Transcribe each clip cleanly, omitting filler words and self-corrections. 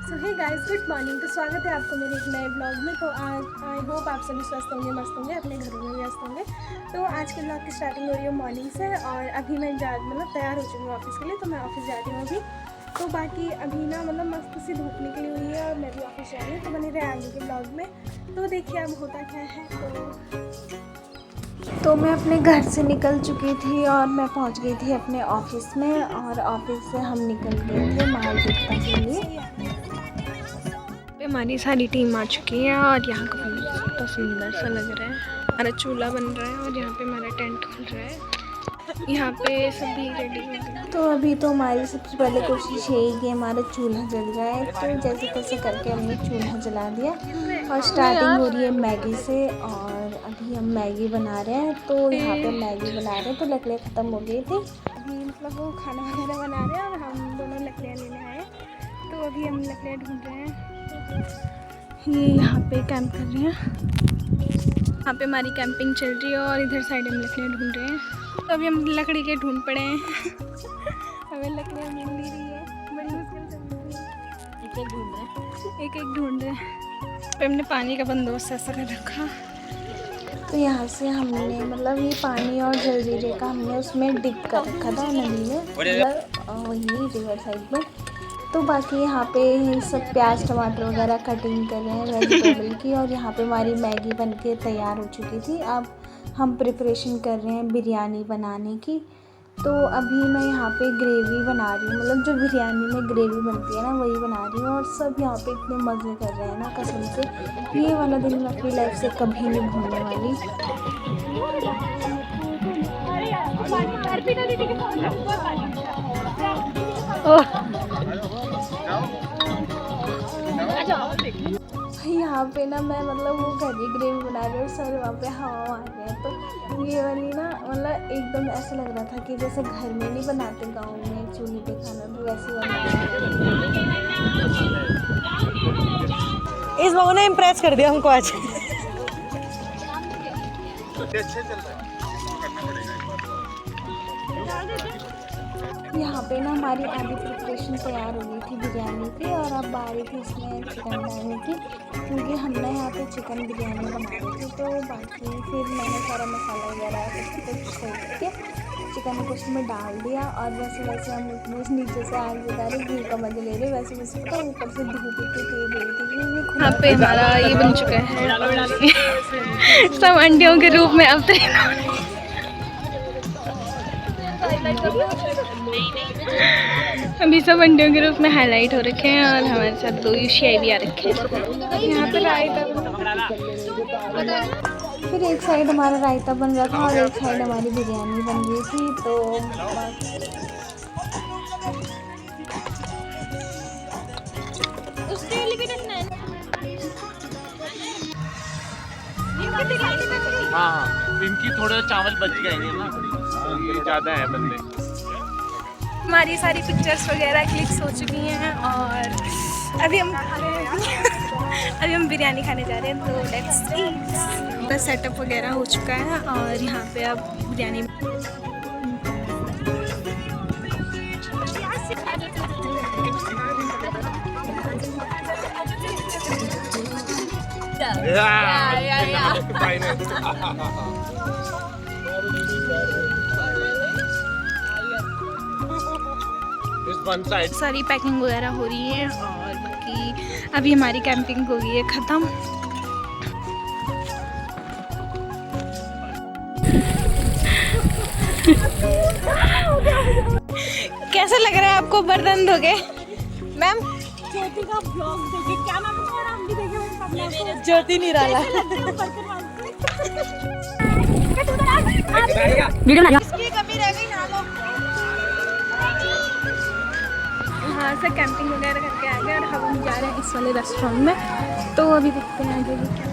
सो hey guys, good morning. तो स्वागत है आपको मेरे एक नए ब्लॉग में। तो आई होप आप सभी स्वस्थ होंगे, मस्त होंगे, अपने घरों में व्यस्त होंगे। तो आज के ब्लॉग की स्टार्टिंग हो रही है मॉर्निंग से और अभी मैं तैयार हो चुकी हूँ ऑफिस के लिए। तो मैं ऑफिस जा रही हूँ अभी। तो बाकी अभी ना मस्त सी धूप निकली हुई है और मैं भी ऑफिस जा रही हूँ। तो बने रहे आगे के ब्लॉग में। तो देखिए अब होता क्या है। तो मैं अपने घर से निकल चुकी थी और मैं पहुंच गई थी अपने ऑफिस में और ऑफिस से हम निकल गए थे माल गुप्ता के लिए। हमारी सारी टीम आ चुकी है और यहाँ का व्यू कितना सुंदर सा लग रहा है। हमारा चूल्हा बन रहा है और यहाँ पे हमारा टेंट खुल रहा है। यहाँ पे सभी रेडी हो गए। तो अभी तो हमारी सबसे पहले कोशिश यही कि हमारा चूल्हा जल जाए। तो जैसे तैसे करके हमने चूल्हा जला दिया और स्टार्टिंग हो रही है मैगी से। और अभी हम मैगी बना रहे हैं। तो यहाँ पे मैगी बना रहे हैं तो लकड़ियाँ ख़त्म हो गई थी। अभी वो खाना वगैरह बना रहे हैं और हम दोनों लकड़ियाँ लेने आए। तो अभी हम लकड़ियाँ ढूंढ रहे हैं। ये यहाँ पे कैंप कर रहे हैं। यहाँ पे हमारी कैंपिंग चल रही है और इधर साइड हम लकड़ियाँ ढूंढ रहे हैं। तो अभी हम लकड़ी के ढूंढ पड़े हैं। हमें लकड़ियाँ मिल नहीं रही है, बड़ी मुश्किल से मिल रही है। एक एक ढूंढ रहे हैं। तो हमने पानी का बंदोबस्त ऐसा कर रखा। तो यहाँ से हमने ये पानी और जलजीरे का हमने उसमें डिप कर रखा था नदी में, वही रिवर साइड में। तो बाकी यहाँ पे सब प्याज टमाटर वगैरह कटिंग कर रहे हैं वेजिटेबल की। और यहाँ पे हमारी मैगी बनके तैयार हो चुकी थी। अब हम प्रिपरेशन कर रहे हैं बिरयानी बनाने की। तो अभी मैं यहाँ पे ग्रेवी बना रही हूँ, जो बिरयानी में ग्रेवी बनती है ना वही बना रही हूँ। और सब यहाँ पे इतने मज़े कर रहे हैं ना कसम से। ये वाला दिन मैं अपनी लाइफ से कभी नहीं भूलने वाली। यहाँ पे ना मैं वो घर की ग्रेवी बना रही हूँ और सर वहाँ पे हवा मार रहे हैं। तो ये वाली ना एकदम ऐसा लग रहा था कि जैसे घर में नहीं बनाते गाँव में चूल्हे पे खाना, तो वैसे इस बहू ने इम्प्रेस कर दिया हमको आज। यहाँ पे ना हमारी आधी प्रिपरेशन तैयार हो गई थी बिरयानी की और अब बारी थी इसमें चिकन डालने की, क्योंकि हमने यहाँ पे चिकन बिरयानी बना रही थी। तो बाकी फिर मैंने सारा मसाला वगैरह सब कुछ करके चिकन को उसमें डाल दिया। और वैसे हम नीचे से आग जला रहे, घी का मजे ले रहे, वैसे तो ऊपर से धूप इतनी तेज हो रही थी। यहाँ पे हमारा ये बन चुका है सब अंडियों के रूप में। अब अभी सब अंडियों के रूप में हाईलाइट हो रखे हैं और हमारे साथ 2 यूशियाई भी आ रखे हैं। यहाँ पे रायता, फिर एक साइड हमारा रायता बन रहा था और एक साइड हमारी बिरयानी बन रही थी। तो उसके लिए भी रखना है। हाँ, इनकी थोड़े चावल बच गए हैं ना, ये ज़्यादा है बंदे। हमारी सारी पिक्चर्स वगैरह क्लिक्स हो चुकी हैं और अभी हम अभी हम बिरयानी खाने जा रहे हैं। तो लेट्स ईट। बस सेटअप वगैरह हो चुका है और यहाँ पे अब बिरयानी सारी पैकिंग वगैरह हो रही है और बाकी अभी हमारी कैंपिंग हो गई है ख़त्म। कैसा लग रहा है आपको बर्तन धो के मैम? ज्योति का ब्लॉग देखे, क्या नाम है तुम्हारा? हम भी देखे ज्योति निराला। इसकी कमी रह गई ना। यहाँ से कैंपिंग वगैरह करके आ गए और हम जा रहे हैं इस वाले रेस्टोरेंट में। तो अभी देखते हैं आगे भी क्या।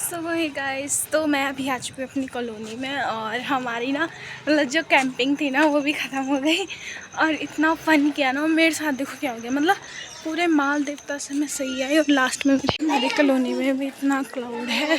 सो वही गाइस, तो मैं अभी आ चुकी हूँ अपनी कॉलोनी में और हमारी ना मतलब जो कैंपिंग थी ना वो भी ख़त्म हो गई और इतना फ़न किया ना। मेरे साथ देखो क्या हो गया, मतलब पूरे माल देवता से मैं सही आई और लास्ट में मेरी कॉलोनी में भी इतना क्राउड है।